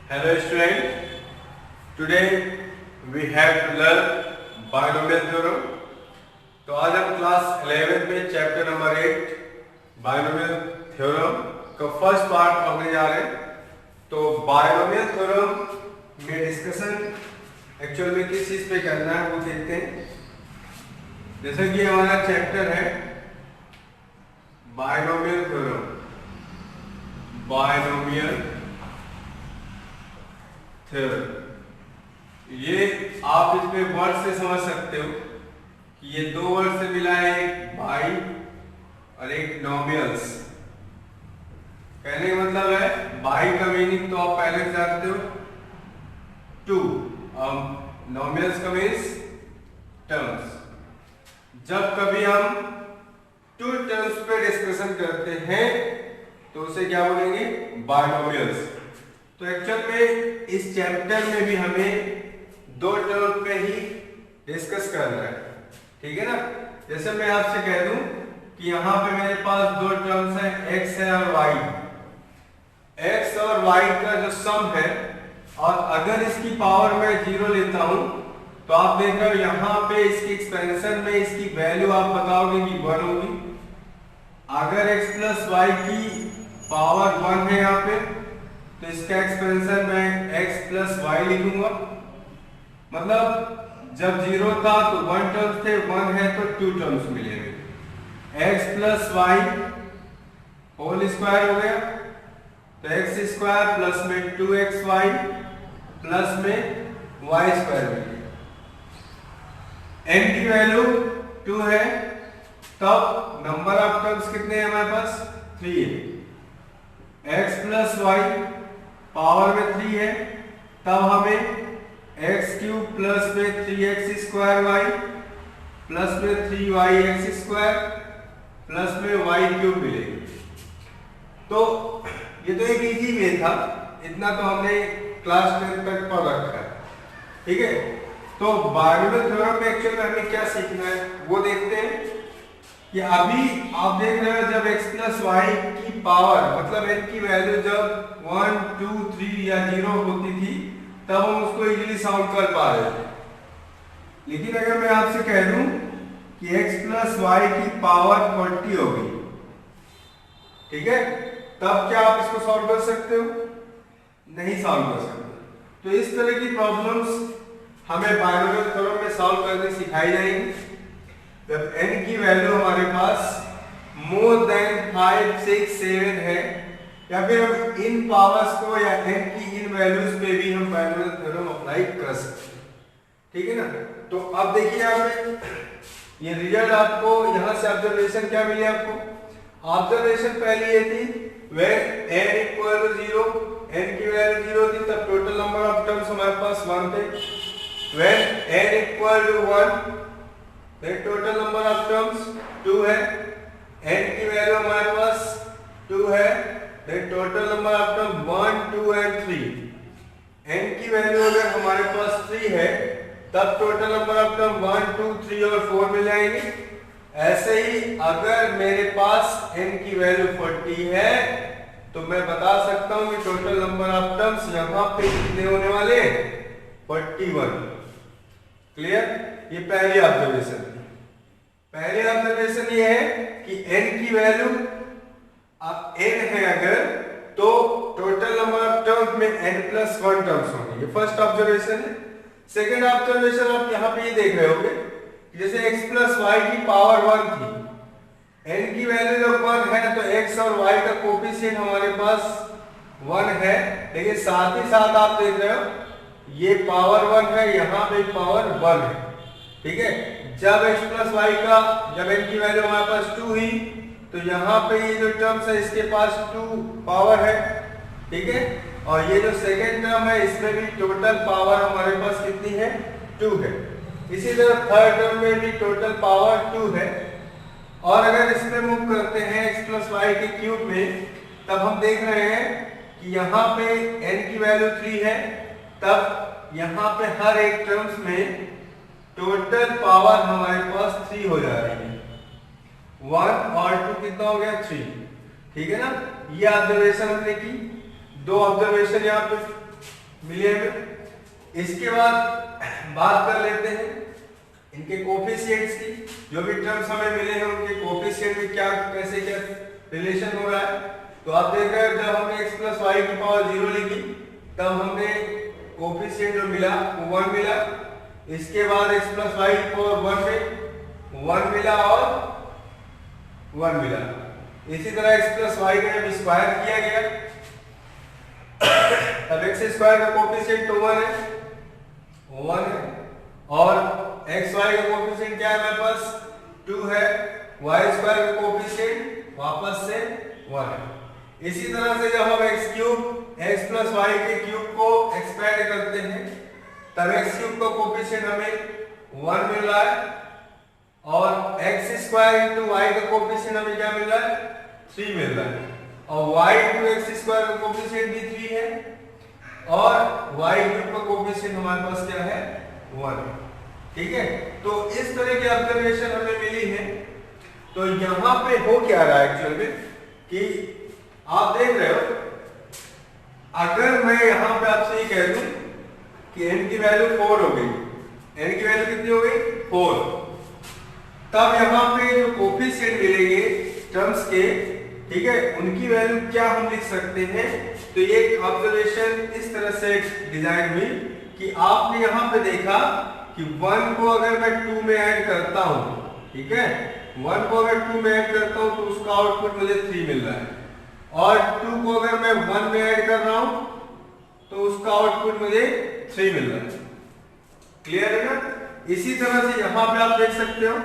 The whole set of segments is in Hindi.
Hello student, today we have to learn binomial theorem. तो आज हम क्लास 11 में चैप्टर नंबर 8 बायनोमियल थ्योरम का फर्स्ट पार्ट पढ़ने जा रहे हैं। तो बायनोमियल थ्योरम में डिस्कशन एक्चुअल में किस चीज पे करना है वो देखते हैं। जैसे कि हमारा चैप्टर है बायनोमियल थ्योरम, बायनोमियल थ्योरम। ये आप इसमें वर्ड से समझ सकते हो कि ये दो वर्ड से मिला है, एक बाई और एक नॉमियल्स। कहने का मतलब है बाई का मीनिंग तो आप पहले से जानते हो, टू, अब नॉमियल्स का मीन्स टर्म्स। जब कभी हम टू टर्म्स पे डिस्कशन करते हैं तो उसे क्या बोलेंगे, बायनोमियल्स। तो एक्चुअल में इस चैप्टर में भी हमें दो टर्म पे ही डिस्कस करना है, ठीक है ना। जैसे मैं आपसे कह दूं कि यहाँ पे मेरे पास दो टर्म्स हैं, x है और y। x और y का जो सम है, और अगर इसकी पावर मैं 0 लेता हूं तो आप देख रहे हो यहाँ पे इसकी एक्सपेंशन में इसकी वैल्यू आप बताओगे कि 1 होगी। अगर x प्लस वाई की पावर 1 है यहाँ पे तो इसका एक्सपेंशन में x प्लस वाई लिखूंगा। मतलब जब 0 था तो 1 टर्म्स थे, 1 है तो 2 टर्म्स मिलेंगे। x plus y whole square हो गया तो x स्क्वायर प्लस में 2xy प्लस में y स्क्वायर मिलेगा। n की वैल्यू 2 है, तब नंबर ऑफ टर्म्स कितने हैं हमारे पास, 3 है। x प्लस वाई पावर में 3 है, तब हमें x क्यूब प्लस में 3x स्क्वायर वाई प्लस में 3yx स्क्वायर प्लस में y क्यूब मिलेगी। तो ये तो एक इजी वे था, इतना तो हमने क्लास 10 तक पढ़ रखा है, ठीक है। तो बायनोमियल थ्योरम में एक्चुअली हमें क्या सीखना है वो देखते हैं कि अभी आप देख रहे हो जब x प्लस वाई की पावर मतलब n की वैल्यू जब 1, 2, 3 या 0 होती थी तब हम उसको इजीली सॉल्व कर पा रहे थे। लेकिन अगर मैं आपसे कह दूं कि x प्लस वाई की पावर 40 होगी, ठीक है, तब क्या आप इसको सॉल्व कर सकते हो? नहीं सॉल्व कर सकते। तो इस तरह की प्रॉब्लम्स हमें बायनोमियल थ्योरम में सॉल्व करनी सिखाई जाएंगी। जब n की वैल्यू हमारे पास मोर देन 5, 6, 7 है, या फिर हम इन पावर्स को या n की इन वैल्यूज पे भी हम बायनोमियल थ्योरम अप्लाई कर सकते हैं, ठीक है ना। तो अब देखिए आपने ये रिजल्ट, आपको यहां से ऑब्जर्वेशन क्या मिले आपको। ऑब्जर्वेशन पहली ये थी when n equal to 0, n की वैल्यू 0 थी तब टोटल नंबर ऑफ टर्म्स हमारे पास 1 थे। When n equal to 1 then total number of terms 2 है, n की वैल्यू हमारे पास 2 है, then total number of terms 1, 2 and 3। n की वैल्यू अगर हमारे पास 3 है तब टोटल नंबर ऑफ टर्म 1, 2, 3 और 4 मिल जाएंगे। ऐसे ही अगर मेरे पास n की वैल्यू 40 है तो मैं बता सकता हूं कि टोटल नंबर ऑफ टर्म्स यहां पे कितने होने वाले हैं, 41। क्लियर, ये पहली ऑब्जर्वेशन। पहली ऑब्जर्वेशन ये है कि n की वैल्यू अब n है अगर तो टोटल नंबर ऑफ टर्म्स में n प्लस 1 टर्म्स होंगे, ये फर्स्ट ऑब्जर्वेशन है। सेकंड ऑब्जर्वेशन आप यहाँ पे ये देख रहे होंगे जैसे x प्लस वाई की पावर 1 थी, n की वैल्यू जब 1 है तो x और y का कोफिशिएंट हमारे पास 1 है, लेकिन साथ ही साथ आप देख रहे हो ये पावर 1 है, यहाँ पे पावर 1 है, ठीक है। जब x प्लस वाई का जब n की वैल्यू हमारे पास 2 हुई तो यहाँ पे ये जो टर्म्स है इसके पास 2 पावर है, ठीक है। और ये जो सेकेंड टर्म है इसमें भी टोटल पावर हमारे पास कितनी है, 2 है। इसी तरह थर्ड टर्म में भी टोटल पावर 2 है। और अगर इसमें मूव करते हैं x प्लस वाई के क्यूब में तब हम देख रहे हैं कि यहाँ पे n की वैल्यू 3 है, तब यहाँ पे हर एक टर्म्स में टोटल पावर हमारे पास 3 हो जा रही है। 1 और 2 कितना हो गया, 3, ठीक है ना। ये ऑब्जर्वेशन हमने की, दो ऑब्जर्वेशन यहाँ पे मिली हमें। इसके बाद बात कर लेते हैं इनके कोफिशिएंट्स की। जो भी टर्म्स हमें मिले हैं उनके कोफिशिएंट में क्या कैसे क्या रिलेशन हो रहा है। तो आप देख रहे हैं जब हमने x प्लस वाई की पावर 0 लिखी तब हमने कोफिशिएंट जो मिला वो 1 मिला। इसके बाद x प्लस वाई की पावर 1 में 1 मिला और 1 मिला। इसी तरह x प्लस वाई का जब स्क्वायर किया गया तब x स्क्वायर का कोफिशिएंट तो 1 है और x y का कोफिशिएंट क्या है हमारे पास 2 है। y स्क्वायर का कोफिशिएंट वापस से 1 है। इसी तरह से जब हम x cube x plus y के क्यूब को एक्सपेंड करते हैं तब x क्यूब का कोफिशिएंट हमें 1 मिल रहा है और x स्क्वायर इंटू वाई का कोफिशिएंट हमें क्या मिल रहा है 3 मिल रहा है और y इंटू एक्स स्क्वायर का कोफिशिएंट भी 3 है और y क्यूब का कोफिशिएंट हमारे पास क्या है 1। ठीक है, तो इस तरह की ऑब्जर्वेशन हमें मिली है। तो यहां पे हो क्या रहा है एक्चुअल में कि आप देख रहे हो अगर मैं यहां पे आपसे ये कह दूं कि n की वैल्यू 4 हो गई, n की वैल्यू कितनी हो गई 4, तब यहां पे जो कोफिशिएंट मिलेंगे टर्म्स के, ठीक है, उनकी वैल्यू क्या हम लिख सकते हैं। तो ये ऑब्जर्वेशन इस तरह से डिजाइन हुई कि आपने यहां पे देखा कि 1 को अगर मैं 2 में ऐड करता हूं, ठीक है, 1 को अगर 2 में ऐड करता हूं तो उसका आउटपुट मुझे 3 मिल रहा है और 2 को अगर मैं 1 में ऐड कर रहा हूं तो उसका आउटपुट मुझे 3 मिल रहा है। क्लियर है ना। इसी तरह से यहां पे आप देख सकते हो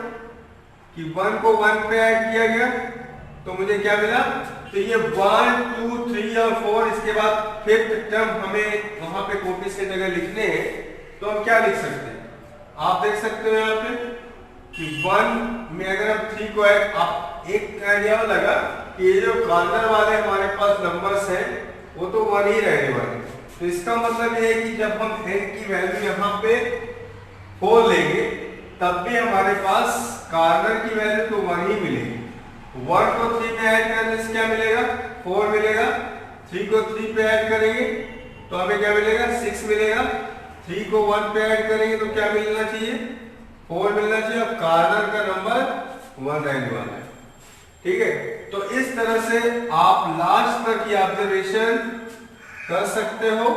कि 1 को 1 पे ऐड किया गया तो मुझे क्या मिला। तो ये 1 2 3 और 4, इसके बाद 5th टर्म हमें वहां पे कोफिशिएंट अगर लिखने हैं तो हम क्या लिख सकते हैं। आप देख सकते हो यहाँ पे कि 1 में अगर हम 3 को ऐड, आप एक आइडिया लगा कि ये जो कॉर्नर वाले हमारे पास नंबर्स हैं वो तो 1 ही रहने वाले। तो इसका मतलब ये है कि जब हम n की वैल्यू यहाँ पे 4 लेंगे तब भी हमारे पास कॉर्नर की वैल्यू तो 1 ही मिलेगी। 1 को 3 में ऐड करने से क्या मिलेगा 4 मिलेगा, 3 को 3 पे ऐड करेंगे तो हमें क्या मिलेगा 6 मिलेगा, 3 को 1 पे ऐड करेंगे तो क्या मिलना चाहिए 4 मिलना चाहिए। अब कॉर्नर का नंबर 1 रहने वाला है। ठीक है, तो इस तरह से आप लास्ट तक की ऑब्जर्वेशन कर सकते हो।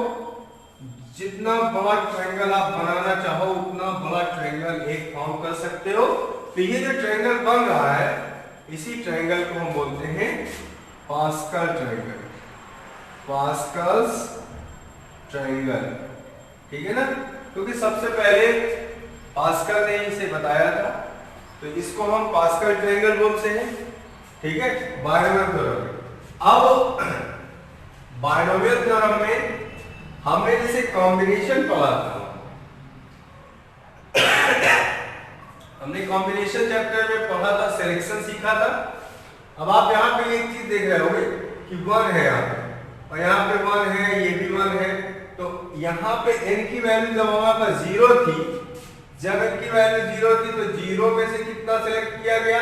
जितना बड़ा ट्रायंगल आप बनाना चाहो उतना बड़ा ट्रायंगल एक फॉर्म कर सकते हो। तो ये जो ट्रायंगल बन रहा है इसी ट्रायंगल को हम बोलते हैं पास्कल ट्रायंगल, पास्कल्स ट्रायंगल। ठीक है ना, क्योंकि सबसे पहले पास्कल ने इसे बताया था तो इसको हम पास्कल ट्रायंगल बोलते हैं। ठीक है, बायनोमियल थ्योरम। अब बायनोमियल थ्योरम में हमने जैसे कॉम्बिनेशन पढ़ा था, हमने कॉम्बिनेशन चैप्टर में पढ़ा था, सिलेक्शन सीखा था। अब आप यहाँ पे एक चीज देख रहे होंगे कि 1 है यहाँ पे और यहाँ पे 1 है, ये भी 1 है। तो यहाँ पे n की वैल्यू जब हमारे पास 0 थी, जब n की वैल्यू 0 थी तो 0 में से कितना सिलेक्ट किया गया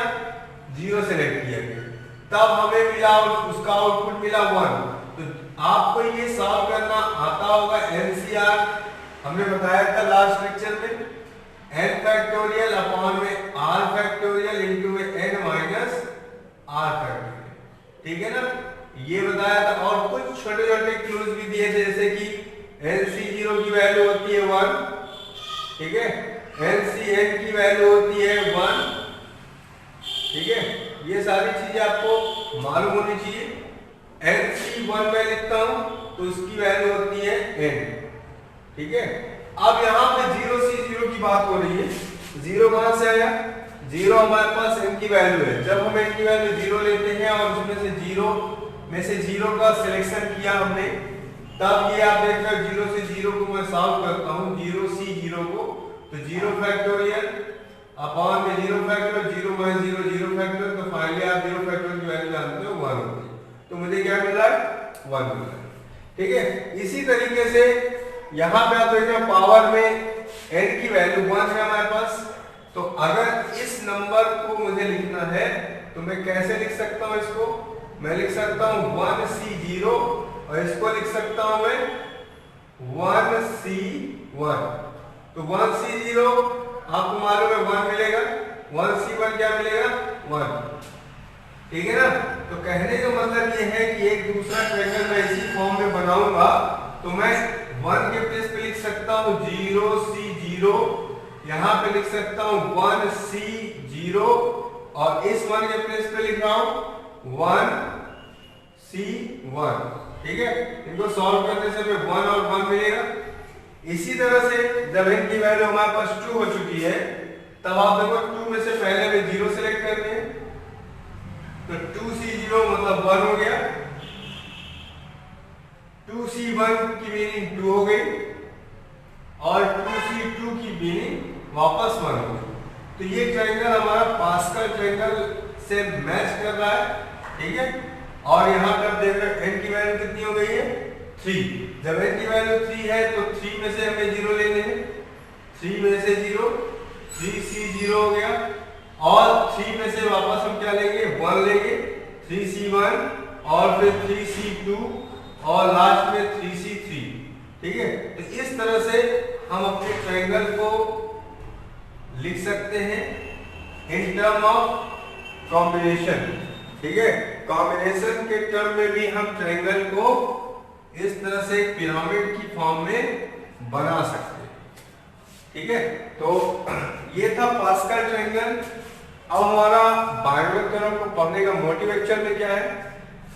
0 सिलेक्ट किया गया, तब हमें मिला उसका आउटपुट मिला 1। तो आपको ये सॉल्व करना आता होगा। एनसीआर हमने बताया था लास्ट लेक्चर में, n फैक्टोरियल अपॉन में r फैक्टोरियल इनटू में n माइनस r फैक्टोरियल। ठीक है ना, ये बताया था। और कुछ छोटे छोटे क्लूज भी दिए थे जैसे कि NC0 की वैल्यू होती है 1, ठीक है, NCN की वैल्यू होती है 1। ठीक है, ये सारी चीजें आपको मालूम होनी चाहिए। NC1 में लिखता हूं तो उसकी वैल्यू होती है n। ठीक है, अब यहाँ पे 0C0 की बात हो रही है। 0 कहां से आया, 0 हमारे पास n की वैल्यू है। जब हम n की वैल्यू 0 लेते हैं और उसमें से 0 का सिलेक्शन किया हमने, तब ये आप देख रहे हो 0 से 0 को मैं सॉल्व करता हूं, 0C0 को, तो 0 फैक्टोरियल अपॉन में 0 फैक्टोरियल, 0 माइनस 0 0 फैक्टोरियल। तो फाइनली आप 0 फैक्टोरियल की वैल्यू जानते हो 1 होती है। तो मुझे क्या मिल रहा है 1 मिल रहा है। ठीक है, इसी तरीके से यहाँ पे आप देख रहे हो पावर में n की वैल्यू 1 है हमारे पास। तो अगर इस नंबर को मुझे लिखना है तो मैं कैसे लिख सकता हूँ इसको, मैं लिख सकता हूँ 1C0 और इसको लिख सकता हूँ मैं 1C1, तो 1C0 आपको मालूम है 1 मिलेगा, 1C1 क्या मिलेगा 1, ठीक है ना। तो कहने का मतलब ये है कि एक दूसरा ट्रायंगल मैं इसी फॉर्म में बनाऊंगा तो मैं 1 के प्लेस पे लिख सकता हूँ 0C0, यहाँ पे लिख सकता हूँ 1C0 और इस 1 के प्लेस पे लिख रहा हूँ 1C1, ठीक है। इनको सॉल्व करने से हमें 1 और 1 मिलेगा। इसी तरह से जब n की वैल्यू हमारे पास 2 हो चुकी है तब आप देखो 2 में से पहले हमें 0 सेलेक्ट करनी है, तो 2C0 मतलब 1 हो गया, 2C1 की मीनिंग 2 हो गई और 2C2 की मीनिंग वापस 1 हो गई। तो ये ट्रायंगल हमारा पास्कल ट्रायंगल से मैच कर रहा है, ठीक है। और यहाँ पर देख रहे n की वैल्यू कितनी हो गई है 3, जब n की वैल्यू 3 है तो 3 में से हमें 0 लेने हैं, 3 में से 0 3C0 हो गया और 3 में से वापस हम क्या लेंगे 1 लेंगे, 3C1 और फिर 3C2 और लास्ट में 3C3, ठीक है। तो इस तरह से हम अपने ट्रायंगल को लिख सकते हैं इन टर्म ऑफ कॉम्बिनेशन, ठीक है। कॉम्बिनेशन के टर्म में भी हम ट्रायंगल को इस तरह से पिरामिड की फॉर्म में बना सकते हैं, ठीक है। तो ये था पास्कल ट्रायंगल। अब हमारा बायनोमियल थ्योरम को पढ़ने का मोटिव एक्चुअल में क्या है,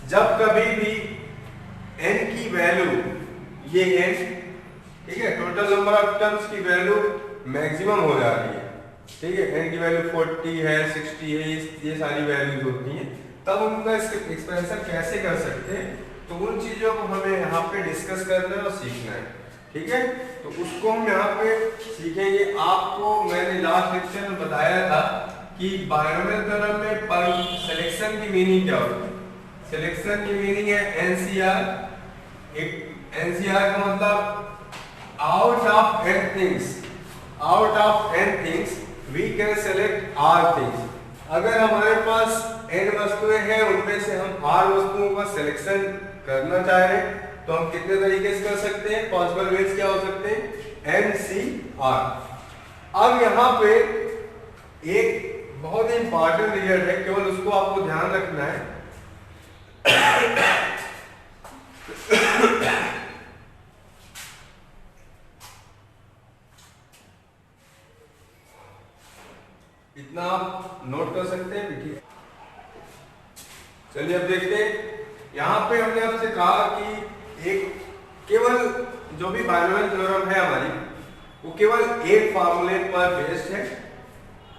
जब कभी भी n की वैल्यू ये n, ठीक है, टोटल नंबर ऑफ टर्म्स की वैल्यू मैक्सिमम हो जा रही है, ठीक है, n की वैल्यू 40 है 60 है, ये सारी वैल्यूज होती हैं, तब उनका एक्सपेंशन कैसे कर सकते हैं, तो उन चीजों को हमें यहाँ पे डिस्कस करना है और सीखना है, ठीक है। तो उसको हम यहाँ पे सीखेंगे। आपको मैंने लास्ट लेक्चर में बताया था कि बायनोमियल थ्योरम में सिलेक्शन की मीनिंग क्या होती है। सिलेक्शन की मीनिंग है एनसीआर। एक एनसीआर का मतलब out of n things, out of n things we can select r things. अगर हमारे पास n वस्तुएं हैं उनमें से हम r वस्तुओं का सिलेक्शन करना चाह रहे हैं तो हम कितने तरीके से कर सकते हैं, पॉसिबल वेज क्या हो सकते हैं NCR। अब यहाँ पे एक बहुत ही इंपॉर्टेंट रिजल्ट है, केवल उसको आपको ध्यान रखना है। इतना आप नोट कर सकते हैं, ठीक। चलिए अब देखते हैं। यहाँ पे हमने आपसे कहा कि एक केवल जो भी बायनोमियल थ्योरम है हमारी वो केवल एक फार्मूले पर बेस्ड है।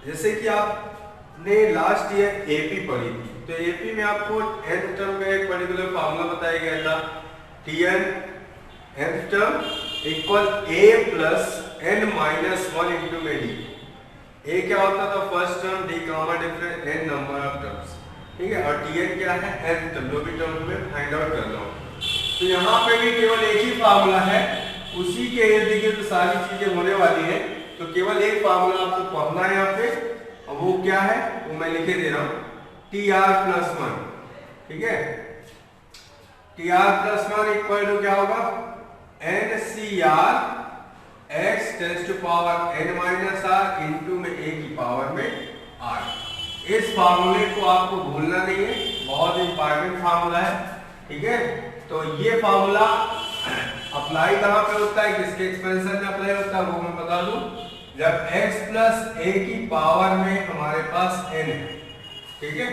जैसे कि आपने लास्ट ईयर एपी पढ़ी थी, तो एपी में आपको nth टर्म का एक पर्टिकुलर फार्मूला बताया गया था, Tn nth term equal a plus n minus 1 into में d। a क्या होता था first term, d comma difference n number of terms, ठीक है, और Tn क्या है nth टर्म, जो भी टर्म में फाइंड आउट करना हो। तो यहाँ पे भी केवल एक ही फार्मूला है, उसी के इर्द गिर्द सारी चीजें होने वाली है, तो केवल एक फार्मूला आपको पढ़ना है यहाँ पे, और वो क्या है वो मैं लिखे दे रहा हूँ, Tr+1, ठीक है। Tr+1 इक्वल टू क्या होगा NCR x tends to power n minus r into में a की पावर में r। इस फार्मूले को आपको भूलना नहीं है, बहुत इंपॉर्टेंट फार्मूला है, ठीक है। तो ये फार्मूला अप्लाई कहाँ पे होता है, किसके एक्सपेंशन में अप्लाई होता है वो मैं बता दूं, जब x प्लस a की पावर में हमारे पास n है, ठीक है,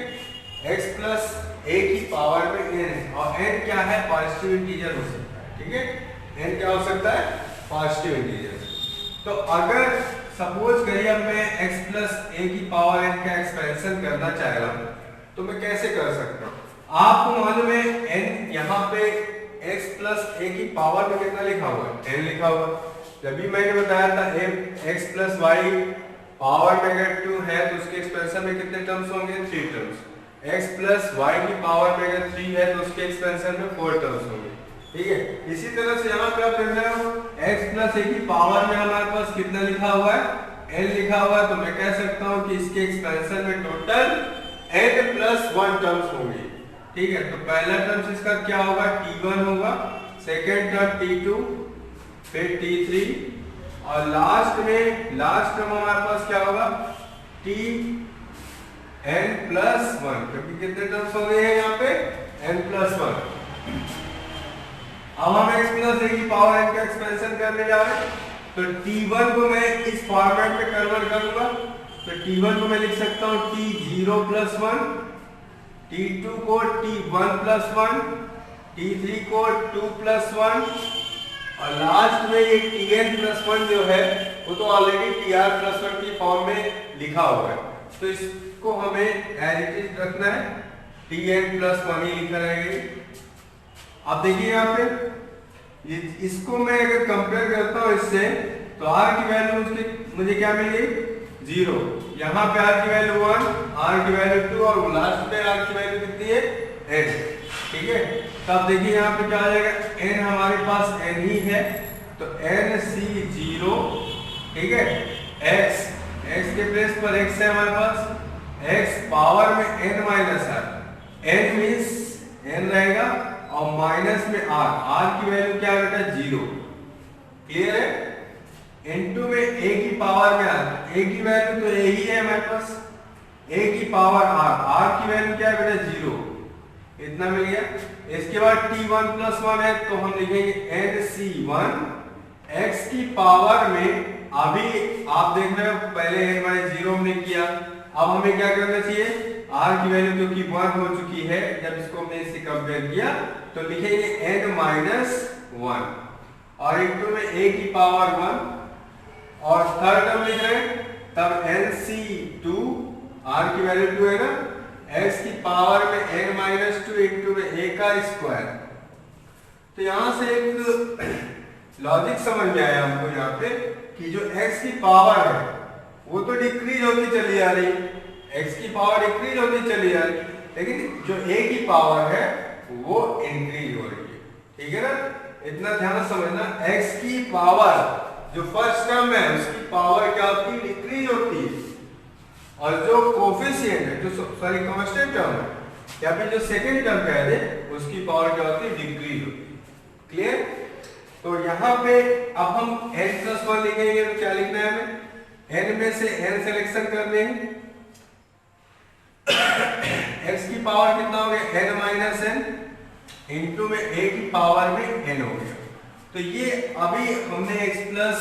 x प्लस a की पावर में n है, और n क्या है पॉजिटिव इंटीजर हो सकता है, ठीक है, n क्या हो सकता है पॉजिटिव इंटीजर। तो अगर सपोज करिए अब मैं x प्लस a की पावर n का एक्सपेंशन करना चाह रहा हूं तो मैं कैसे कर सकता हूं। आपको मालूम है n यहाँ पे x प्लस a की पावर में कितना लिखा हुआ है, n लिखा हुआ है। जब भी मैंने बताया था x प्लस वाई पावर में अगर 2 है तो उसके एक्सपेंशन में कितने टर्म्स होंगे 3 टर्म्स। x प्लस वाई की पावर में अगर 3 है तो उसके एक्सपेंशन में 4 टर्म्स होंगे, ठीक है। इसी तरह से यहाँ पे आप देख रहे हो x प्लस a की पावर में हमारे पास कितना लिखा हुआ है n लिखा हुआ है, तो मैं कह सकता हूँ कि इसके एक्सपेंशन में टोटल n प्लस 1 टर्म्स होंगे, ठीक है। तो पहला टर्म्स इसका क्या होगा T1 होगा, सेकेंड टर्म T2, फिर t3 और लास्ट टर्म हमारे पास क्या होगा tn+1, क्योंकि कितने टर्म्स हो गए हैं यहाँ पे n+1। अब हम x प्लस a की पावर n का एक्सपेंशन करने जा रहे हैं, तो t1 को मैं इस फॉर्मेट में कन्वर्ट करूंगा। तो t1 को मैं लिख सकता हूँ t0+1, t2 को t1+1, t3 को 2+1 और लास्ट में ये tn+1 जो है वो तो ऑलरेडी tr+1 की फॉर्म में लिखा हुआ है, तो इसको हमें एज इट इज रखना है, tn+1 ही लिखा रहेगा। अब देखिए यहाँ पे इसको मैं अगर कंपेयर करता हूँ इससे, तो r की वैल्यू मुझे क्या मिलेगी 0, यहाँ पे r की वैल्यू 1, r की वैल्यू 2 और लास्ट में r की वैल्यू कितनी है n। ठीक है, तब देखिए यहाँ पे क्या आ जाएगा, n हमारे पास n ही है, तो nc0, ठीक है, x के प्लेस पर x है हमारे पास, x पावर में n minus r, n means n रहेगा और माइनस में r की वैल्यू क्या है बेटा 0, क्लियर है। इनटू में a की पावर में r, a की वैल्यू तो a ही है हमारे पास, a की पावर r की वैल्यू क्या है बेटा 0, इतना मिल गया। इसके बाद t1+1 है, तो हम लिखेंगे nc1, x की पावर में अभी आप देख रहे हो पहले n 0 हमने किया, अब हमें क्या करना चाहिए, r की वैल्यू क्योंकि 1 हो चुकी है जब इसको हमने इससे कंपेयर किया, तो लिखेंगे n-1 और इनटू में a की पावर 1 और थर्ड टर्म लिख रहे हैं, तब nc2, r की वैल्यू 2 है ना, x की पावर में n-2 इनटू में a का स्क्वायर। तो यहां से एक लॉजिक समझ में आया हमको यहाँ पे कि जो x की पावर है वो तो डिक्रीज होती चली आ रही, x की पावर डिक्रीज होती चली आ रही, लेकिन जो a की पावर है वो इंक्रीज हो रही है। ठीक है ना, इतना ध्यान समझना, x की पावर जो फर्स्ट टर्म है उसकी पावर क्या होती है, डिक्रीज होती है, और जो कोफिशिएंट है, जो सॉरी कांस्टेंट टर्म है या फिर जो सेकंड टर्म कह दे उसकी पावर क्या होती है, डिक्रीज होती है। क्लियर। तो यहाँ पे अब हम n+1 लिखेंगे, तो क्या लिखना है हमें, n में से n सिलेक्शन करने हैं, x की पावर कितना हो गया n-n इनटू में a की पावर में n हो गया। तो ये अभी हमने x प्लस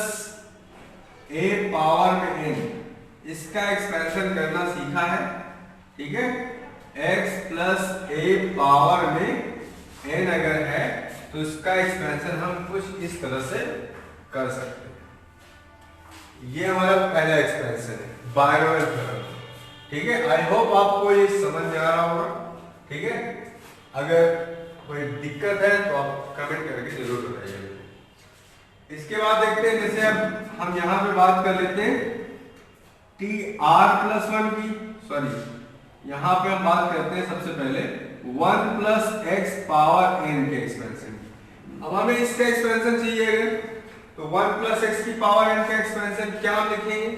a पावर में n इसका एक्सपेंशन करना सीखा है। ठीक है, x प्लस a पावर में n अगर है तो इसका एक्सपेंशन हम कुछ इस तरह से कर सकते हैं। ये हमारा पहला एक्सपेंशन है बायनोमियल थ्योरम। ठीक है, आई होप आपको ये समझ में आ रहा होगा। ठीक है, अगर कोई दिक्कत है तो आप कमेंट करके जरूर बताइए। इसके बाद देखते हैं, जैसे अब हम यहाँ पे बात कर लेते हैं tr+1 की, सॉरी यहाँ पे हम बात करते हैं सबसे पहले 1 प्लस x पावर n के एक्सपेंशन की। अब हमें इसका एक्सपेंशन चाहिए, तो 1 प्लस x की पावर n का एक्सपेंशन क्या हम लिखेंगे।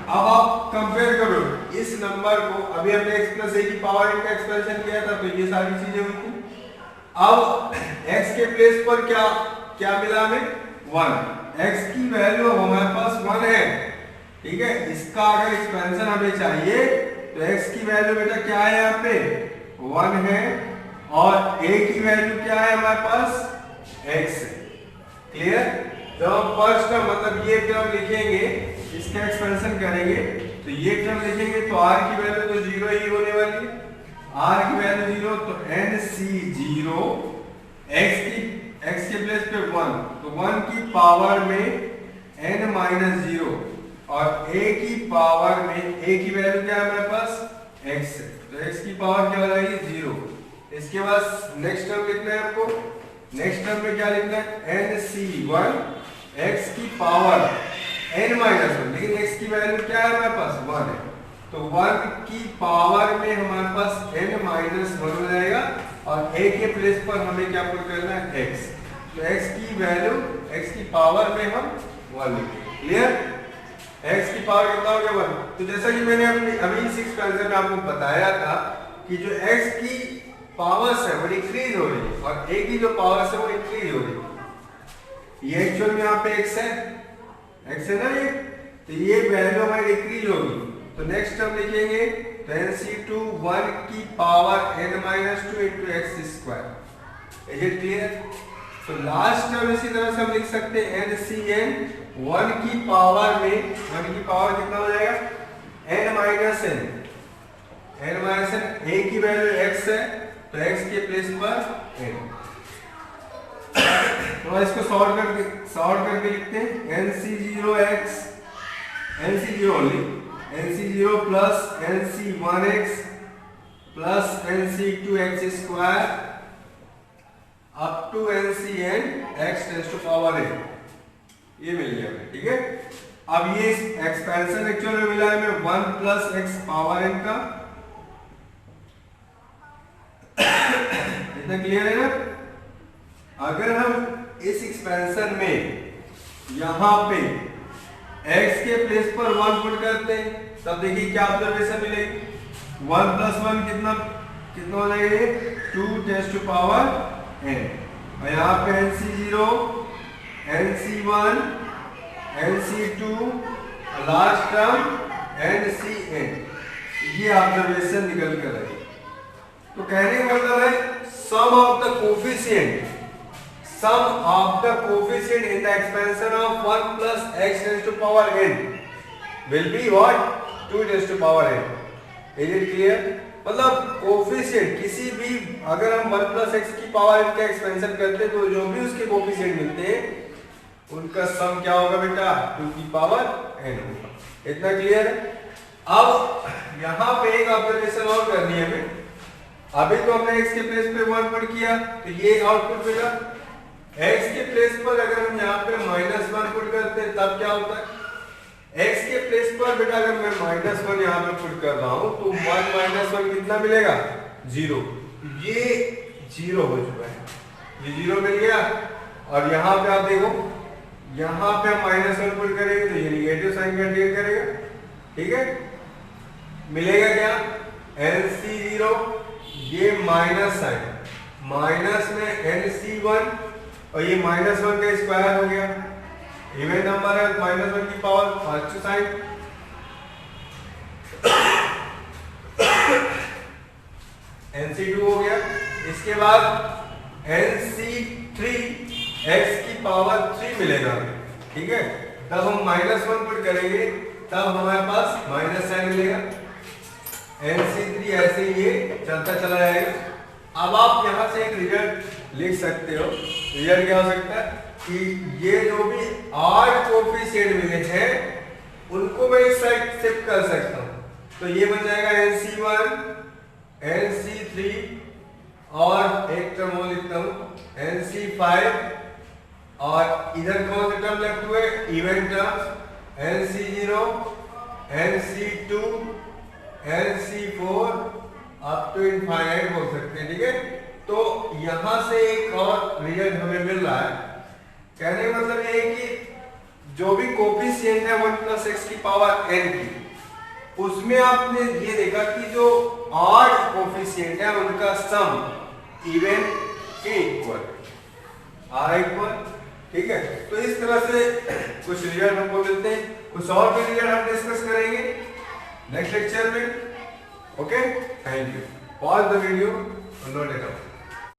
अब आप कंपेयर करो इस नंबर को, अभी हमने x प्लस a की पावर n का एक्सपेंशन किया था तो ये सारी चीजें हुई थी। अब x के प्लेस पर क्या मिला हमें 1, x की वैल्यू हमारे पास 1 है। ठीक है, इसका अगर एक्सपेंशन हमें चाहिए तो x की वैल्यू बेटा क्या है, यहाँ पे 1 है और a की वैल्यू क्या है हमारे पास x है। क्लियर। जब हम फर्स्ट टर्म मतलब ये टर्म लिखेंगे, इसका एक्सपेंशन करेंगे तो ये टर्म लिखेंगे तो r की वैल्यू तो 0 ही होने वाली है, r की वैल्यू 0, तो nc0 x के प्लेस पे 1, तो 1 की पावर में n-0 और a की पावर में a की वैल्यू क्या है हमारे पास x है, तो x की पावर क्या हो जाएगी 0। इसके बाद नेक्स्ट टर्म लिखना है आपको, नेक्स्ट टर्म में क्या लिखना है nc1 x की पावर n-1, लेकिन x की वैल्यू क्या है हमारे पास 1 है, तो 1 की पावर में हमारे पास n-1 हो जाएगा और a के प्लेस पर हमें क्या पुट करना है x, तो x की वैल्यू x की पावर में हम 1 लिखेंगे। क्लियर। x की पावर कितना हो गया 1। तो जैसा कि मैंने अभी इस एक्सपेंशन में आपको बताया था कि जो x की पावर्स है वो इंक्रीज हो रही है और a की जो पावर्स है वो इंक्रीज हो रही है। ये एक्चुअल में यहाँ पे x है ना ये, तो ये वैल्यू हमारी डिक्रीज होगी। तो नेक्स्ट हम लिखेंगे तो NC2 1 की power n-2 into x²। Is it clear? तो लास्ट टर्म इसी तरह से हम लिख सकते हैं NCn 1 की पावर में, 1 की पावर कितना हो जाएगा n-n, a की वैल्यू x है तो x के प्लेस पर n। तो इसको सॉल्व करके लिखते हैं NC0x, NC0 only, NC0 plus NC1x plus NC2x² up to NCn x tends to power n, ये मिल गया हमें। ठीक है, अब ये एक्सपेंशन एक्चुअल में मिला है हमें 1 प्लस x पावर n का। इतना क्लियर है ना? अगर हम इस एक्सपेंशन में यहां पे x के प्लेस पर 1 पुट करते हैं तब देखिए क्या ऑब्जर्वेशन मिलेगी। 1 प्लस 1 कितना हो जाएगा 2 टेंस टू पावर n, और यहाँ पे NC0, NC1, NC2, last term NCn, ये ऑब्जर्वेशन निकल कर आई। तो कहने का मतलब है sum of the coefficient in the expansion of 1 plus x raised to power n will be what 2 raised to power n। Is it clear? मतलब कोफिशिएंट किसी भी, अगर हम 1 प्लस x की पावर n का एक्सपेंशन करते हैं तो जो भी उसके कोफिशिएंट मिलते हैं उनका सम क्या होगा बेटा 2 की पावर n होगा। इतना क्लियर है? अब यहाँ पे एक ऑब्जर्वेशन और करनी है हमें। अभी तो हमने x के प्लेस पे 1 पुट किया तो ये आउटपुट मिला। x के प्लेस पर अगर हम यहाँ पे -1 पुट करते हैं तब क्या होता है? x के प्लेस पर बेटा अगर मैं -1 यहाँ पे पुट कर रहा हूँ तो 1 - 1 कितना मिलेगा 0। ये 0 हो चुका है, ये 0 मिल गया। और यहाँ पे आप देखो, यहाँ पे हम -1 पुट करेंगे तो ये निगेटिव साइन कंटेन करेगा। ठीक है, मिलेगा क्या NC0, ये माइनस साइन, माइनस में NC1 और ये -1 का स्क्वायर हो गया, इवन नंबर है -1 की पावर फर्स्ट साइन, NC2 हो गया। इसके बाद NC3 x की पावर 3 मिलेगा। ठीक है, तब हम -1 पुट करेंगे तब हमारे पास माइनस साइन मिलेगा। NC3 ऐसे ये चलता चला जाएगा। अब आप यहाँ से एक रिजल्ट लिख सकते हो। रिजल्ट क्या हो सकता है कि ये जो भी 8 कोफिशिएंट मिले हैं उनको मैं इस साइड शिफ्ट कर सकता हूँ। तो ये बन जाएगा NC1, NC3 और एक टर्म और लिखता हूँ NC5, और इधर कौन से टर्म लेफ्ट हुए even terms NC0, NC2, NC4 up to infinite बोल सकते हैं। ठीक है, तो यहां से एक और रिजल्ट हमें मिल रहा है। कहने का मतलब ये है कि जो भी कोफिशिएंट है 1 प्लस x की पावर n की, उसमें आपने ये देखा कि जो 8 कोफिशिएंट है उनका सम इवन के इक्वल आर इक्वल। ठीक है, तो इस तरह से कुछ रिजल्ट हमको मिलते हैं। कुछ और भी रिजल्ट हम डिस्कस करेंगे नेक्स्ट लेक्चर में। Okay, thank you. Pause the video, note it down.